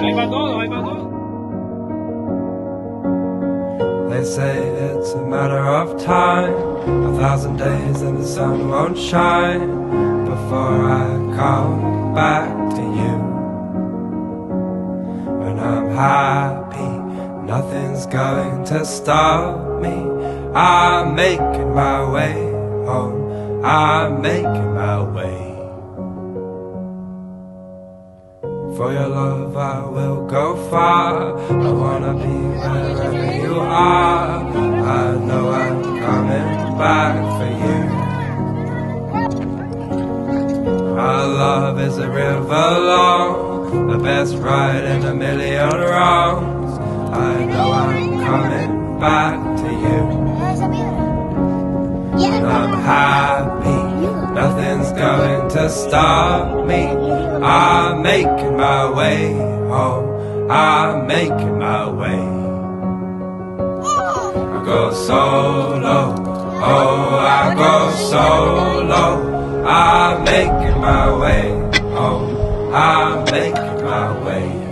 Hay para todo, hay para todo. They say it's a matter of time, 1,000 days and the sun won't shine before I come back to you. When I'm happy, nothing's going to stop me. I'm making my way home, I'm making my way. For your love I will go far, I wanna be wherever you are. I know I'm coming back for you. Our love is a river long, the best ride in a million wrongs. I know I'm coming back to you. And I'm happy, nothing's going to stop me. I'm making my way home, I'm making my way. I go solo, oh I go solo. I'm making my way home, I'm making my way.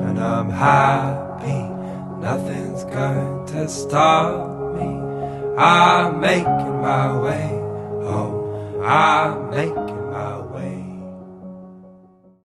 And I'm happy, nothing's going to stop me. I'm making my way home, I'm making